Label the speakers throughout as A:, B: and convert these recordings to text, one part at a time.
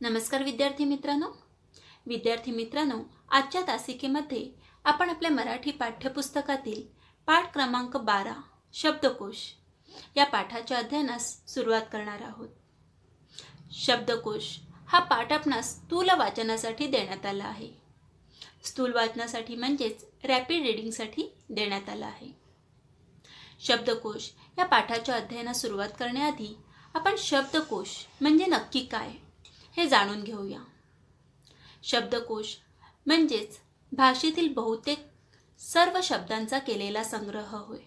A: नमस्कार विद्यार्थी मित्रांनो, आजच्या तासिकेमध्ये आपण आपल्या मराठी पाठ्यपुस्तकातील पाठ क्रमांक 12 शब्दकोश या पाठाच्या अध्ययनास सुरुवात करणार आहोत. शब्दकोश हा पाठ आपणास स्थूल वाचनासाठी देण्यात आला आहे. स्थूल वाचनासाठी म्हणजेच रॅपिड रीडिंगसाठी देण्यात आला आहे. शब्दकोश या पाठाच्या अध्ययनास सुरुवात करण्याआधी आपण शब्दकोश म्हणजे नक्की काय हे जाणून घेऊया. शब्दकोश म्हणजेच भाषेतील बहुतेक सर्व शब्दांचा केलेला संग्रह होय.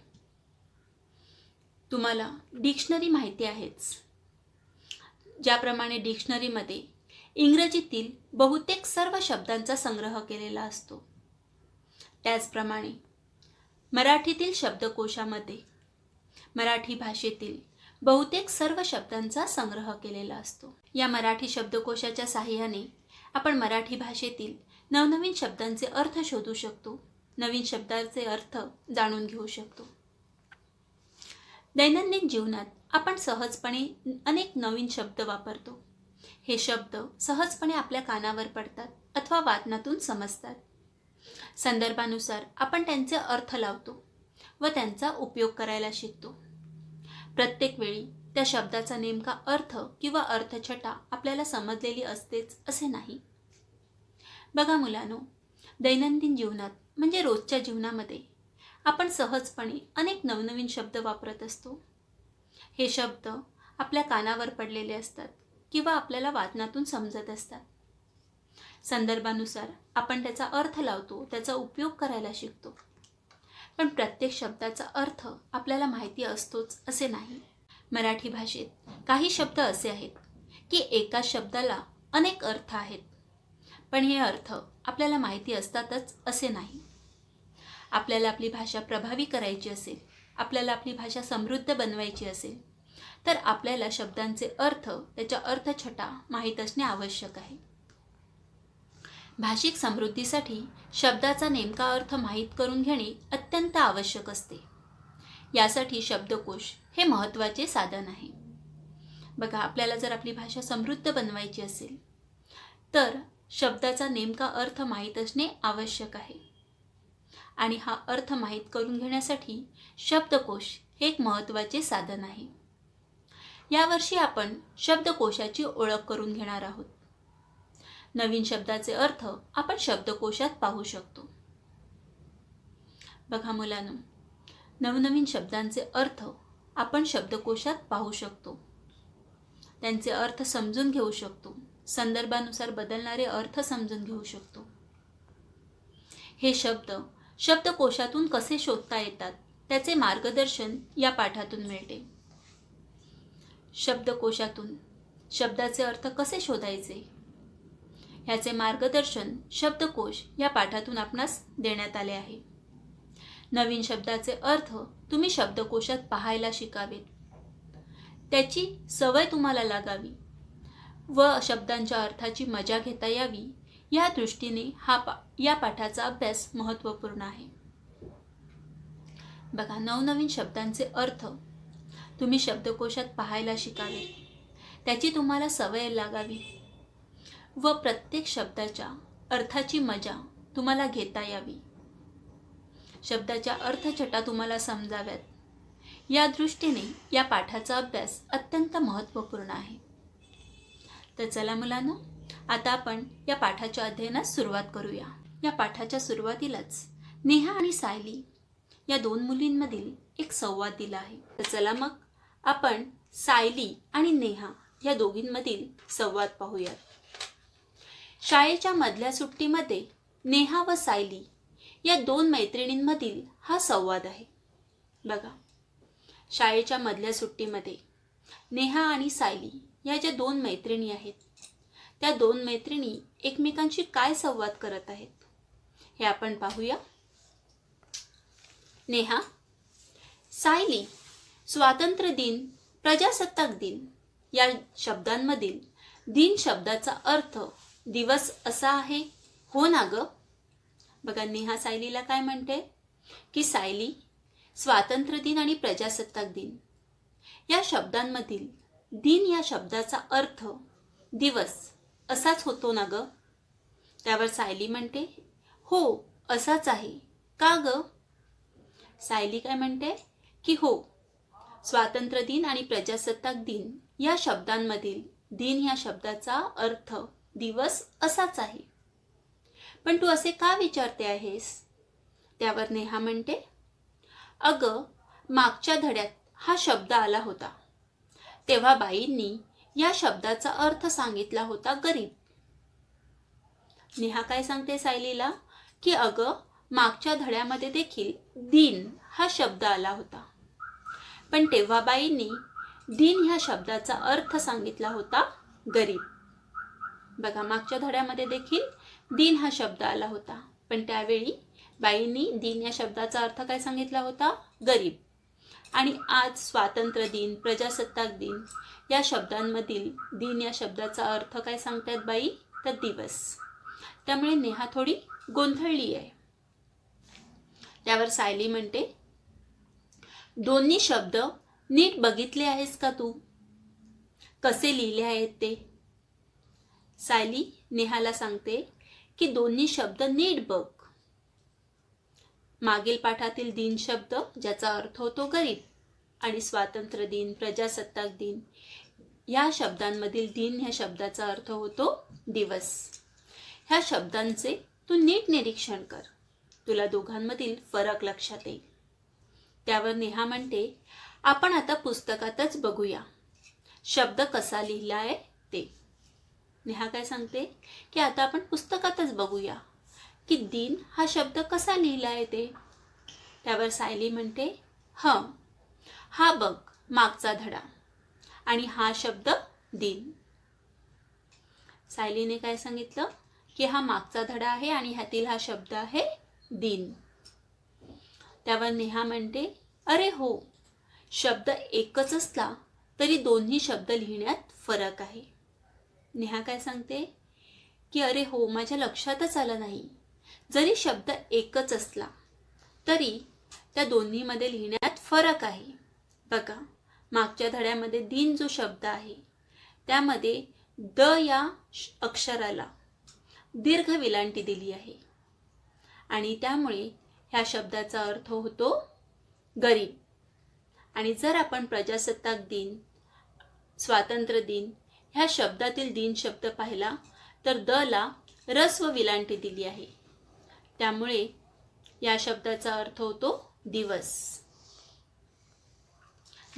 A: तुम्हाला डिक्शनरी माहिती आहेच. ज्याप्रमाणे डिक्शनरीमध्ये इंग्रजीतील बहुतेक सर्व शब्दांचा संग्रह केलेला असतो, त्याचप्रमाणे मराठीतील शब्दकोशामध्ये मराठी भाषेतील बहुतेक सर्व शब्दांचा संग्रह केलेला असतो. या मराठी शब्दकोशाच्या साहाय्याने आपण मराठी भाषेतील नवनवीन शब्दांचे अर्थ शोधू शकतो, नवीन शब्दांचे अर्थ जाणून घेऊ शकतो. दैनंदिन जीवनात आपण सहजपणे अनेक नवीन शब्द वापरतो. हे शब्द सहजपणे आपल्या कानावर पडतात अथवा वाचनातून समजतात. संदर्भानुसार आपण त्यांचे अर्थ लावतो व त्यांचा उपयोग करायला शिकतो. प्रत्येक वेळी त्या शब्दाचा नेमका अर्थ किंवा अर्थछटा आपल्याला समजलेली असतेच असे नाही. बघा मुलांनो, दैनंदिन जीवनात म्हणजे रोजच्या जीवनामध्ये आपण सहजपणे अनेक नवनवीन शब्द वापरत असतो. हे शब्द आपल्या कानावर पडलेले असतात किंवा आपल्याला वाचनातून समजत असतात. संदर्भानुसार आपण त्याचा अर्थ लावतो, त्याचा उपयोग करायला शिकतो. पण प्रत्येक शब्दाचा अर्थ आपल्याला माहिती असतोच असे नाही. मराठी भाषेत काही शब्द असे आहेत की एका शब्दाला अनेक अर्थ आहेत, पण हे अर्थ आपल्याला माहिती असतातच असे नाही. आपल्याला आपली भाषा प्रभावी करायची असेल, आपल्याला आपली भाषा समृद्ध बनवायची असेल, तर आपल्याला शब्दांचे अर्थ, त्याच्या अर्थछटा माहीत असणे आवश्यक आहे. भाषिक समृद्धीसाठी शब्दाचा नेमका अर्थ माहीत करून घेणे अत्यंत आवश्यक असते. यासाठी शब्दकोश हे महत्त्वाचे साधन आहे. बघा, आपल्याला जर आपली भाषा समृद्ध बनवायची असेल तर शब्दाचा नेमका अर्थ माहीत असणे आवश्यक आहे. आणि हा अर्थ माहीत करून घेण्यासाठी शब्दकोश हे एक महत्त्वाचे साधन आहे. यावर्षी आपण शब्दकोशाची ओळख करून घेणार आहोत. नवीन शब्दाचे अर्थ आपण शब्दकोशात पाहू शकतो. बघा मुलांनो, नवनवीन शब्दांचे अर्थ आपण शब्दकोशात पाहू शकतो. त्यांचे अर्थ समजून घेऊ शकतो. संदर्भानुसार बदलणारे अर्थ समजून घेऊ शकतो. हे शब्द शब्दकोशातून कसे शोधता येतात त्याचे मार्गदर्शन या पाठातून मिळते. शब्दकोशातून शब्दाचे अर्थ कसे शोधायचे याचे मार्गदर्शन शब्दकोश या पाठातून आपणास देण्यात आले आहे. नवीन शब्दाचे अर्थ तुम्ही शब्दकोशात पाहायला शिकावेत, त्याची सवय तुम्हाला लागावी व शब्दांच्या अर्थाची मजा घेता यावी, या दृष्टीने या पाठाचा अभ्यास महत्त्वपूर्ण आहे. बघा, नवनवीन शब्दांचे अर्थ तुम्ही शब्दकोशात पाहायला शिकावे, त्याची तुम्हाला सवय लागावी व प्रत्येक शब्दाच्या अर्थाची मजा तुम्हाला घेता यावी, शब्दाच्या अर्थछटा तुम्हाला समजाव्यात, या दृष्टीने या पाठाचा अभ्यास अत्यंत महत्त्वपूर्ण आहे. तर चला मुलांनो, आता आपण या पाठाच्या अध्ययनास सुरुवात करूया. या पाठाच्या सुरुवातीलाच नेहा आणि सायली या दोन मुलींमधील एक संवाद दिला आहे. तर चला मग आपण सायली आणि नेहा या दोघींमधील संवाद पाहूयात. शाळेच्या मधल्या सुट्टीमध्ये नेहा व सायली या दोन मैत्रिणींमधील हा संवाद आहे. बघा, शाळेच्या मधल्या सुट्टीमध्ये नेहा आणि सायली या ज्या दोन मैत्रिणी आहेत, त्या दोन मैत्रिणी एकमेकांशी काय संवाद करत आहेत हे आपण पाहूया. नेहा: सायली, स्वातंत्र्य दिन, प्रजासत्ताक दिन या शब्दांमधील दिन शब्दाचा अर्थ दिवस असा आहे, हो ना ग? बघा, नेहा सायलीला काय म्हणते की सायली, स्वातंत्र्य दिन आणि प्रजासत्ताक दिन या शब्दांमधील दिन या शब्दाचा अर्थ दिवस असाच होतो ना ग? त्यावर सायली म्हणते, हो असाच आहे. का ग? सायली काय म्हणते की हो, स्वातंत्र्य दिन आणि प्रजासत्ताक दिन या शब्दांमधील दिन या शब्दाचा अर्थ दिवस असाच आहे. पण तू असे का विचारते आहेस? त्यावर नेहा म्हणते, अगं मागच्या धड्यात हा शब्द आला होता, तेव्हा बाईंनी या शब्दाचा अर्थ सांगितला होता गरीब. नेहा काय सांगते सायलीला की अगं मागच्या धड्यामध्ये देखील दिन हा शब्द आला होता, पण तेव्हा बाईंनी दिन ह्या शब्दाचा अर्थ सांगितला होता गरीब. बघा, मागच्या धड्यामध्ये देखील दिन हा शब्द आला होता, पण त्यावेळी बाईंनी दिन या शब्दाचा अर्थ काय सांगितला होता? गरीब. आणि आज स्वातंत्र्य दिन, प्रजासत्ताक दिन या शब्दांमधील दिन या शब्दाचा अर्थ काय सांगतात बाई? तर दिवस. त्यामुळे नेहा थोडी गोंधळली आहे. त्यावर सायली म्हणते, दोन्ही शब्द नीट बघितले आहेस का तू? कसे लिहिले आहेत ते? सायली नेहाला सांगते की दोन्ही शब्द नीट बघ. मागील पाठातील दिन शब्द ज्याचा अर्थ होतो गरीब आणि स्वातंत्र्य दिन, प्रजासत्ताक दिन या शब्दांमधील दिन ह्या शब्दाचा अर्थ होतो दिवस. ह्या शब्दांचे तू नीट निरीक्षण कर, तुला दोघांमधील फरक लक्षात येईल. त्यावर नेहा म्हणते, आपण आता पुस्तकातच बघूया शब्द कसा लिहिला आहे ते. नेहा काय सांगते की आता आपण पुस्तकातच बघूया की दिन हा शब्द कसा लिहिला आहे ते. त्यावर सायली म्हणते, हा बघ मागचा धडा आणि हा शब्द दिन. सायलीने काय सांगितलं की हा मागचा धडा आहे आणि ह्यातील हा शब्द आहे दिन. त्यावर नेहा म्हणते, अरे हो, शब्द एकच असला तरी दोन्ही शब्द लिहिण्यात फरक आहे. नेहा काय सांगते की अरे हो, माझ्या लक्षातच आलं नाही, जरी शब्द एकच असला तरी त्या दोन्हीमध्ये लिहिण्यात फरक आहे. बघा, मागच्या धड्यामध्ये दिन जो शब्द आहे त्यामध्ये द या अक्षराला दीर्घ विलांटी दिली आहे आणि त्यामुळे ह्या शब्दाचा अर्थ होतो गरीब. आणि जर आपण प्रजासत्ताक दिन, स्वातंत्र्य दिन ह्या शब्दातील दिन शब्द पाहिला तर द ला ऱ्हस्व विलांटी दिली आहे, त्यामुळे या शब्दाचा अर्थ होतो दिवस.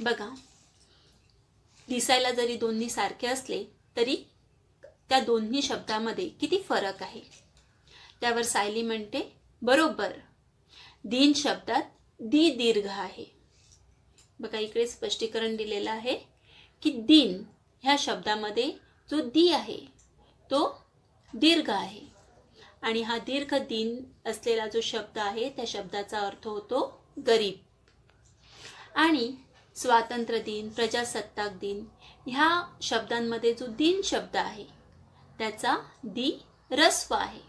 A: बघा, दिसायला जरी दोन्ही सारखे असले तरी त्या दोन्ही शब्दामध्ये किती फरक आहे. त्यावर सायली म्हणते, बरोबर, दिन शब्दात दी दीर्घ आहे. बघा, इकडे स्पष्टीकरण दिलेलं आहे की दिन ह्या शब्दामध्ये जो दी आहे तो दीर्घ आहे आणि हा दीर्घ दिन असलेला जो शब्द आहे त्या शब्दाचा अर्थ होतो गरीब. आणि स्वातंत्र्य दिन, प्रजासत्ताक दिन ह्या शब्दांमध्ये जो दिन शब्द आहे त्याचा दी ऱ्हस्व आहे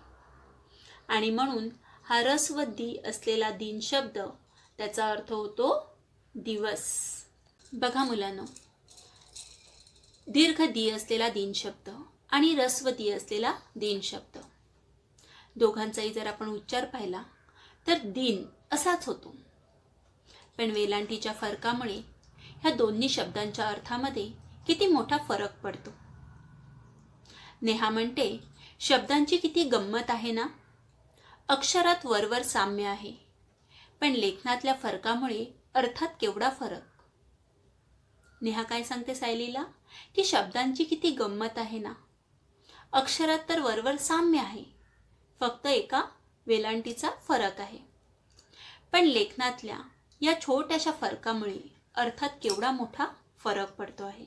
A: आणि म्हणून हा ऱ्हस्व दी असलेला दिन शब्द त्याचा अर्थ होतो दिवस. बघा मुलांनो, दीर्घ दी असलेला दिन शब्द आणि ऱ्हस्व दी असलेला दिन शब्द दोघांचाही जर आपण उच्चार पाहिला तर दिन असाच होतो, पण वेलांटीच्या फरकामुळे ह्या दोन्ही शब्दांच्या अर्थामध्ये किती मोठा फरक पडतो. नेहा म्हणते, शब्दांची किती गंमत आहे ना. अक्षरात वरवर साम्य आहे, पण लेखनातल्या फरकामुळे अर्थात केवढा फरक. नेहा काय सांगते सायलीला की शब्दांची किती गंमत आहे ना. अक्षरात तर वरवर साम्य आहे, फक्त एका वेलांटीचा फरक आहे, पण लेखनातल्या या छोट्याशा फरकामुळे अर्थात केवढा मोठा फरक पडतो आहे.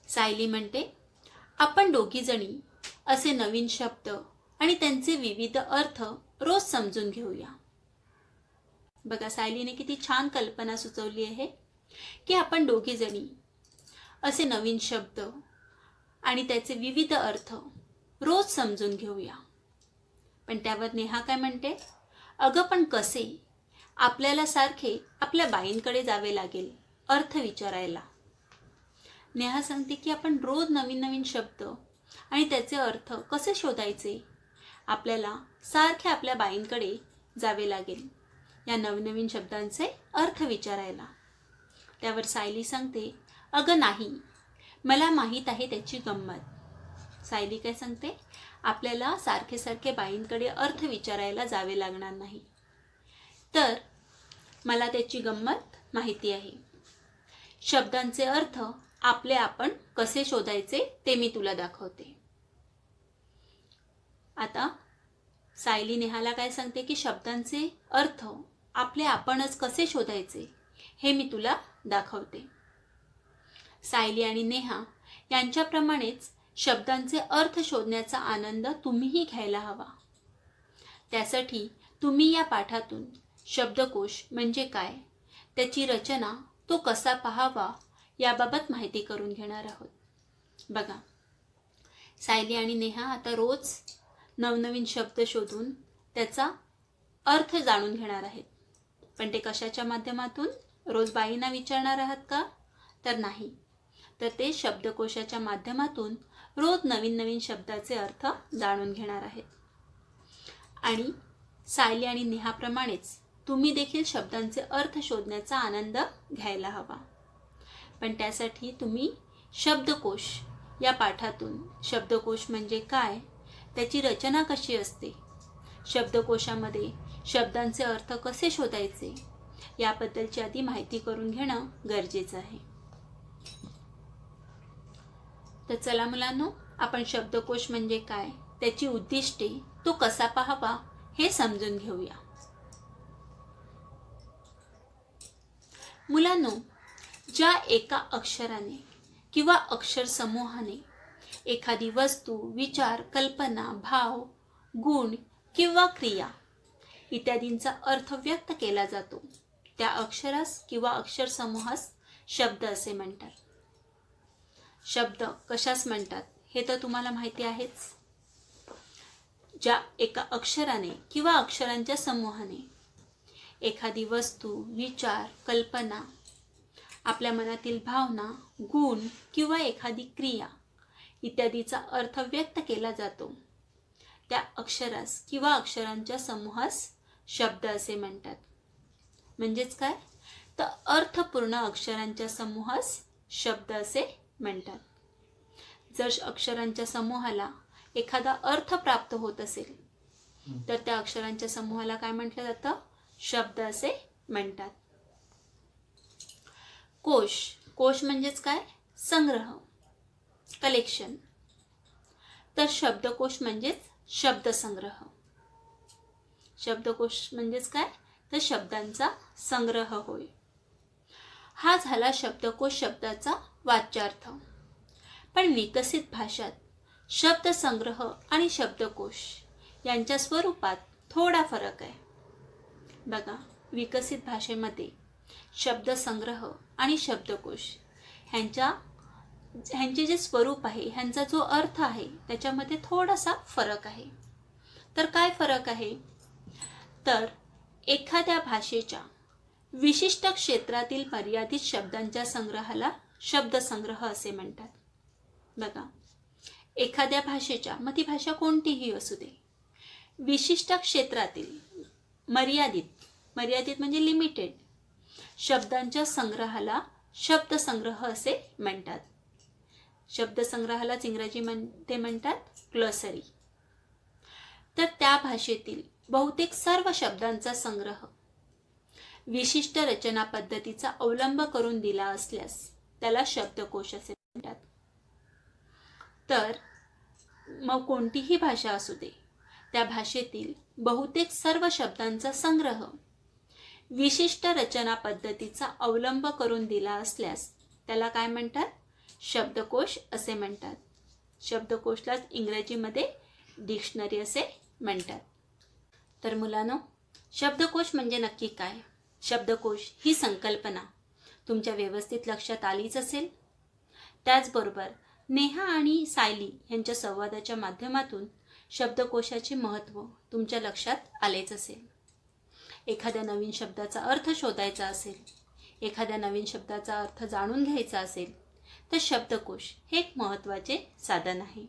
A: सायली म्हणते, आपण दोघी जणी असे नवीन शब्द आणि त्यांचे विविध अर्थ रोज समजून घेऊया. बघा, सायलीने किती छान कल्पना सुचवली आहे की आपण दोघी जणी असे नवीन शब्द आणि त्याचे विविध अर्थ रोज समजून घेऊया. पण त्यावर नेहा काय म्हणते, अगं पण कसे? आपल्याला सारखे आपल्या बाईंकडे जावे लागेल अर्थ विचारायला. नेहा सांगते की आपण रोज नवीन नवीन शब्द आणि त्याचे अर्थ कसे शोधायचे. आपल्याला सारखे आपल्या बाईंकडे जावे लागेल या नवनवीन शब्दांचे अर्थ विचारायला. त्यावर सायली सांगते, अगं नाही, मला माहीत आहे त्याची गंमत. सायली काय सांगते, आपल्याला सारखे सारखे बाईंकडे अर्थ विचारायला जावे लागणार नाही, तर मला त्याची गंमत माहिती आहे. शब्दांचे अर्थ आपले आपण कसे शोधायचे ते मी तुला दाखवते. आता सायली नेहाला काय सांगते की शब्दांचे अर्थ आपले आपणच कसे शोधायचे हे मी तुला दाखवते. सायली आणि नेहा यांच्याप्रमाणेच शब्दांचे अर्थ शोधण्याचा आनंद तुम्हीही घ्यायला हवा. त्यासाठी तुम्ही या पाठातून शब्दकोश म्हणजे काय, त्याची रचना, तो कसा पाहावा याबाबत माहिती करून घेणार आहोत. बघा, सायली आणि नेहा आता रोज नवनवीन शब्द शोधून त्याचा अर्थ जाणून घेणार आहेत. पण ते कशाच्या माध्यमातून? रोज बाईंना विचारणार आहात का? तर नाही, तर ते शब्दकोशाच्या माध्यमातून रोज नवीन नवीन शब्दाचे अर्थ जाणून घेणार आहेत. आणि सायली आणि नेहाप्रमाणेच तुम्ही देखील शब्दांचे अर्थ शोधण्याचा आनंद घ्यायला हवा. पण त्यासाठी तुम्ही शब्दकोश या पाठातून शब्दकोश म्हणजे काय, त्याची रचना कशी असते, शब्दकोशामध्ये शब्दांचे अर्थ कसे शोधायचे याबद्दलची आधी माहिती करून घेणं गरजेचं आहे. तर चला मुलांनो, आपण शब्दकोश म्हणजे काय, त्याची उद्दिष्टे, तो कसा पाहावा हे समजून घेऊया. मुलांनो, ज्या एका अक्षराने किंवा अक्षर समूहाने एखादी वस्तू, विचार, कल्पना, भाव, गुण किंवा क्रिया इत्यादींचा अर्थ व्यक्त केला जातो, त्या अक्षरास किंवा अक्षर समूहास शब्द असे म्हणतात. शब्द कशास म्हणतात हे तर तुम्हाला माहिती आहेच. ज्या एका अक्षराने किंवा अक्षरांच्या समूहाने एखादी वस्तू, विचार, कल्पना, आपल्या मनातील भावना, गुण किंवा एखादी क्रिया इत्यादीचा अर्थ व्यक्त केला जातो, त्या अक्षरास किंवा अक्षरांच्या समूहास शब्द असे म्हणतात. म्हणजेच काय, तर अर्थपूर्ण अक्षरांच्या समूहास शब्द असे म्हणतात. जर अक्षरांच्या समूहाला एखादा अर्थ प्राप्त होत असेल तर त्या अक्षरांच्या समूहाला काय म्हटलं जातं? शब्द असे म्हणतात. कोश, कोश म्हणजेच काय? संग्रह, कलेक्शन. तर शब्दकोश म्हणजेच शब्दसंग्रह. शब्दकोश म्हणजेच काय? तर शब्दांचा संग्रह होय. हा झाला शब्दकोश शब्दाचा वाच्यार्थ. पण विकसित भाषात शब्दसंग्रह आणि शब्दकोश यांच्या स्वरूपात थोडा फरक आहे. बघा, विकसित भाषेमध्ये शब्दसंग्रह आणि शब्दकोश ह्यांचे जे स्वरूप आहे, ह्यांचा जो अर्थ आहे, त्याच्यामध्ये थोडासा फरक आहे. तर काय फरक आहे? तर एखाद्या भाषेच्या विशिष्ट क्षेत्रातील मर्यादित शब्दांच्या संग्रहाला शब्दसंग्रह असे म्हणतात. बघा, एखाद्या भाषेच्या, मग ती भाषा कोणतीही असू दे, विशिष्ट क्षेत्रातील मर्यादित म्हणजे लिमिटेड शब्दांच्या संग्रहाला शब्दसंग्रह असे म्हणतात. शब्दसंग्रहालाच इंग्रजीमध्ये म्हणतात ग्लॉसरी. तर त्या भाषेतील बहुतेक सर्व शब्दांचा संग्रह विशिष्ट रचना पद्धतीचा अवलंब करून दिला असल्यास त्याला शब्दकोश असे म्हणतात. तर मग कोणतीही भाषा असू दे, त्या भाषेतील बहुतेक सर्व शब्दांचा संग्रह विशिष्ट रचना पद्धतीचा अवलंब करून दिला असल्यास त्याला काय म्हणतात? शब्दकोश असे म्हणतात. शब्दकोशलाच इंग्रजीमध्ये डिक्शनरी असे म्हणतात. तर मुलांनो, शब्दकोश म्हणजे नक्की काय? शब्दकोश ही संकल्पना तुमच्या व्यवस्थित लक्षात आलीच असेल. त्याचबरोबर नेहा आणि सायली यांच्या संवादाच्या माध्यमातून शब्दकोशाचे महत्त्व तुमच्या लक्षात आलेच असेल. एखाद्या नवीन शब्दाचा अर्थ शोधायचा असेल, एखाद्या नवीन शब्दाचा अर्थ जाणून घ्यायचा असेल, तर शब्दकोश हे एक महत्त्वाचे साधन आहे.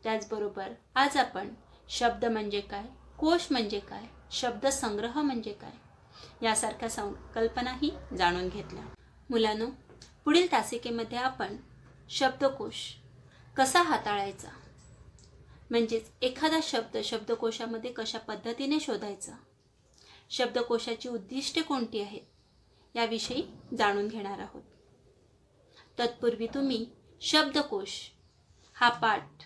A: त्याचबरोबर आज आपण शब्द म्हणजे काय, कोश म्हणजे काय, शब्दसंग्रह म्हणजे काय यासारख्या संकल्पनाही जाणून घेतल्या. मुलांनो, पुढील तासिकेमध्ये आपण शब्दकोश कसा हाताळायचा, म्हणजेच एखादा शब्द शब्दकोशामध्ये कशा पद्धतीने शोधायचा, शब्दकोशाची उद्दिष्टे कोणती आहेत याविषयी जाणून घेणार आहोत. तत्पूर्वी तुम्ही शब्दकोश हा पाठ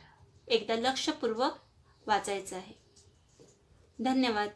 A: एकदा लक्षपूर्वक वाचायचा आहे. धन्यवाद.